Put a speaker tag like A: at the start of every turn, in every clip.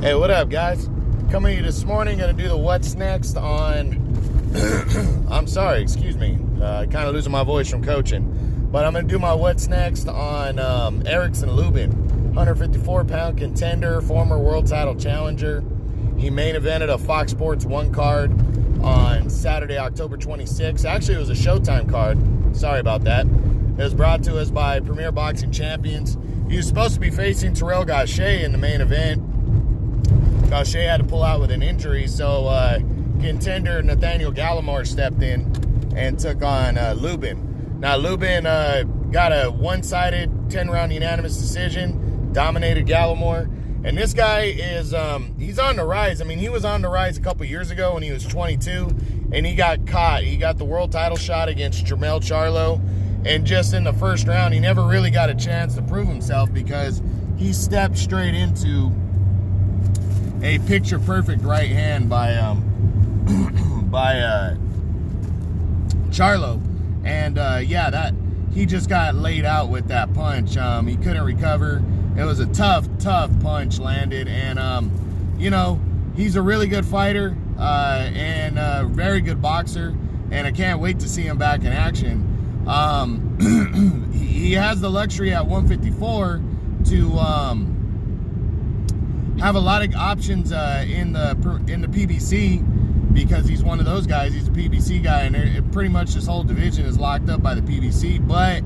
A: Hey, what up, guys? Coming to you this morning, gonna do the what's next on I'm sorry, excuse me, kind of losing my voice from coaching, but I'm gonna do my what's next on Erickson Lubin, 154-pound contender, former world title challenger. He main evented a Fox Sports 1 card on Saturday, October 26th. Actually, it was a Showtime card. Sorry about that. It was brought to us by Premier Boxing Champions. He was supposed to be facing Terrell Gaucher in the main event. Gaucher had to pull out with an injury, so contender Nathaniel Gallimore stepped in and took on Lubin. Now, Lubin got a one-sided 10-round unanimous decision, dominated Gallimore. And this guy is, he's on the rise. I mean, he was on the rise a couple years ago when he was 22, and he got caught. He got the world title shot against Jermell Charlo, and just in the first round, he never really got a chance to prove himself because he stepped straight into a picture-perfect right hand by Charlo. And, yeah, he just got laid out with that punch. He couldn't recover. It was a tough punch landed, and you know, he's a really good fighter and a very good boxer, and I can't wait to see him back in action. He has the luxury at 154 to have a lot of options in the PBC because he's one of those guys. He's a PBC guy, and pretty much this whole division is locked up by the PBC, but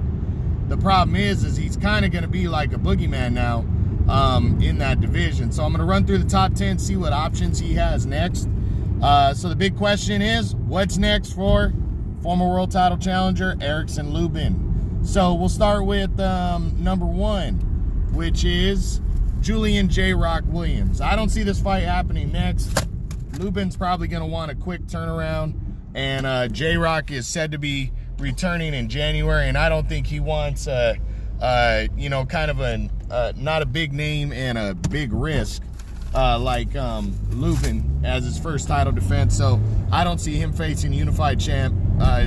A: the problem is he's kind of going to be like a boogeyman now in that division. So I'm going to run through the top 10, see what options he has next. So the big question is, what's next for former world title challenger Erickson Lubin? So we'll start with number 1, which is Julian J-Rock Williams. I don't see this fight happening next. Lubin's probably going to want a quick turnaround, and J-Rock is said to be returning in January, and I don't think he wants you know, kind of not a big name and a big risk like Lubin as his first title defense. So I don't see him facing unified champ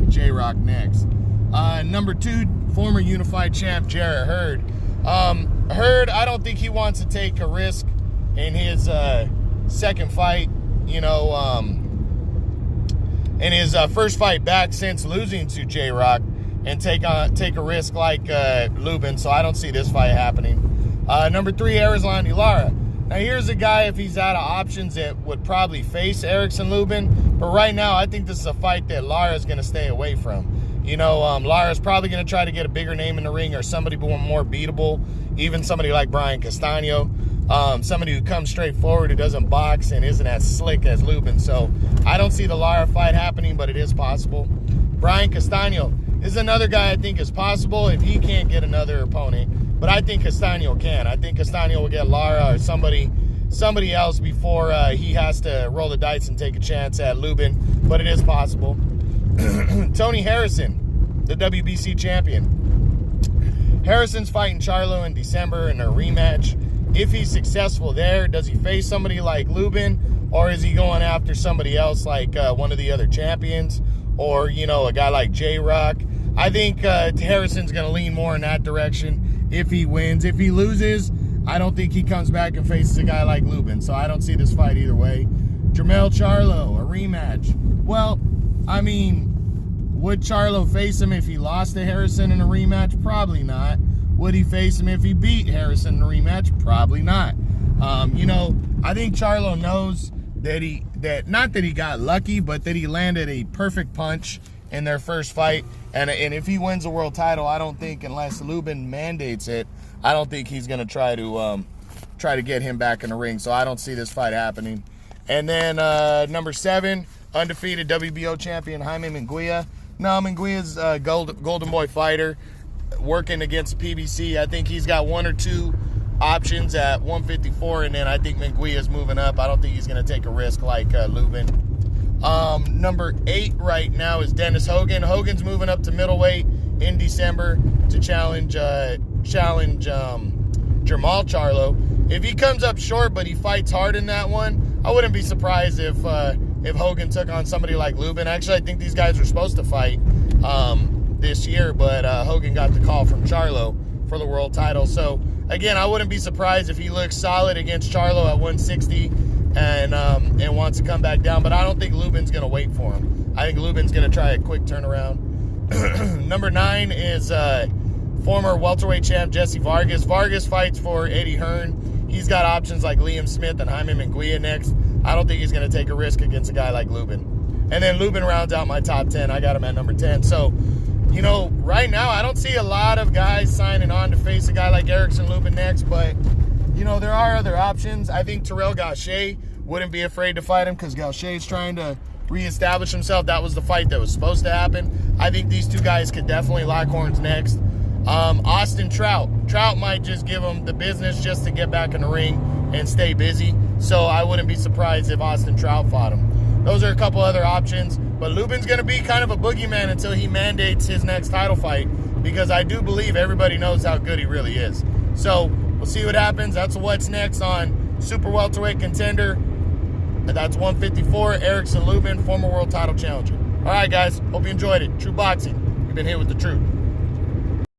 A: J-Rock next. Number 2, former unified champ Jarrett Hurd. Hurd, I don't think he wants to take a risk in his second fight, you know, in his first fight back since losing to J-Rock, and take a risk like Lubin. So I don't see this fight happening. Number 3, Erislandy Lara. Now here's a guy, if he's out of options, that would probably face Erickson Lubin. But right now, I think this is a fight that Lara is going to stay away from. You know, Lara's probably going to try to get a bigger name in the ring, or somebody more beatable, even somebody like Brian Castano. Somebody who comes straight forward, who doesn't box and isn't as slick as Lubin. So I don't see the Lara fight happening, but it is possible. Brian Castano is another guy I think is possible if he can't get another opponent. But I think Castano can. I think Castano will get Lara or somebody else before he has to roll the dice and take a chance at Lubin. But it is possible. Tony Harrison, the WBC champion. Harrison's fighting Charlo in December in a rematch. If he's successful there, does he face somebody like Lubin, or is he going after somebody else like one of the other champions, or, you know, a guy like J-Rock? I think Harrison's going to lean more in that direction if he wins. If he loses, I don't think he comes back and faces a guy like Lubin, so I don't see this fight either way. Jermell Charlo, a rematch. Well, I mean, would Charlo face him if he lost to Harrison in a rematch? Probably not. Would he face him if he beat Harrison in a rematch? Probably not. You know, I think Charlo knows that not that he got lucky, but that he landed a perfect punch in their first fight. And if he wins the world title, I don't think, unless Lubin mandates it, I don't think he's going to try to get him back in the ring. So I don't see this fight happening. And then number 7, undefeated WBO champion Jaime Munguia. No, Munguia's a golden boy fighter working against PBC. I think he's got 1 or 2 options at 154, and then I think Munguia's moving up. I don't think he's going to take a risk like Lubin. Number 8 right now is Dennis Hogan. Hogan's moving up to middleweight in December to challenge Jermall Charlo. If he comes up short but he fights hard in that one, I wouldn't be surprised if Hogan took on somebody like Lubin. Actually, I think these guys were supposed to fight this year, but Hogan got the call from Charlo for the world title. So again, I wouldn't be surprised if he looks solid against Charlo at 160 and wants to come back down. But I don't think Lubin's going to wait for him. I think Lubin's going to try a quick turnaround. Number 9 is former welterweight champ Jesse Vargas. Vargas fights for Eddie Hearn. He's got options like Liam Smith and Jaime Munguia next. I don't think he's going to take a risk against a guy like Lubin. And then Lubin rounds out my top 10. I got him at number 10. So, you know, right now I don't see a lot of guys signing on to face a guy like Erickson Lubin next, but, you know, there are other options. I think Terrell Gaucher wouldn't be afraid to fight him because Gaucher's trying to reestablish himself. That was the fight that was supposed to happen. I think these two guys could definitely lock horns next. Austin Trout. Trout might just give him the business just to get back in the ring and stay busy. So I wouldn't be surprised if Austin Trout fought him. Those are a couple other options. But Lubin's going to be kind of a boogeyman until he mandates his next title fight, because I do believe everybody knows how good he really is. So we'll see what happens. That's what's next on Super Welterweight Contender. That's 154, Erickson Lubin, former world title challenger. All right, guys. Hope you enjoyed it. True Boxing. You've been here with the truth.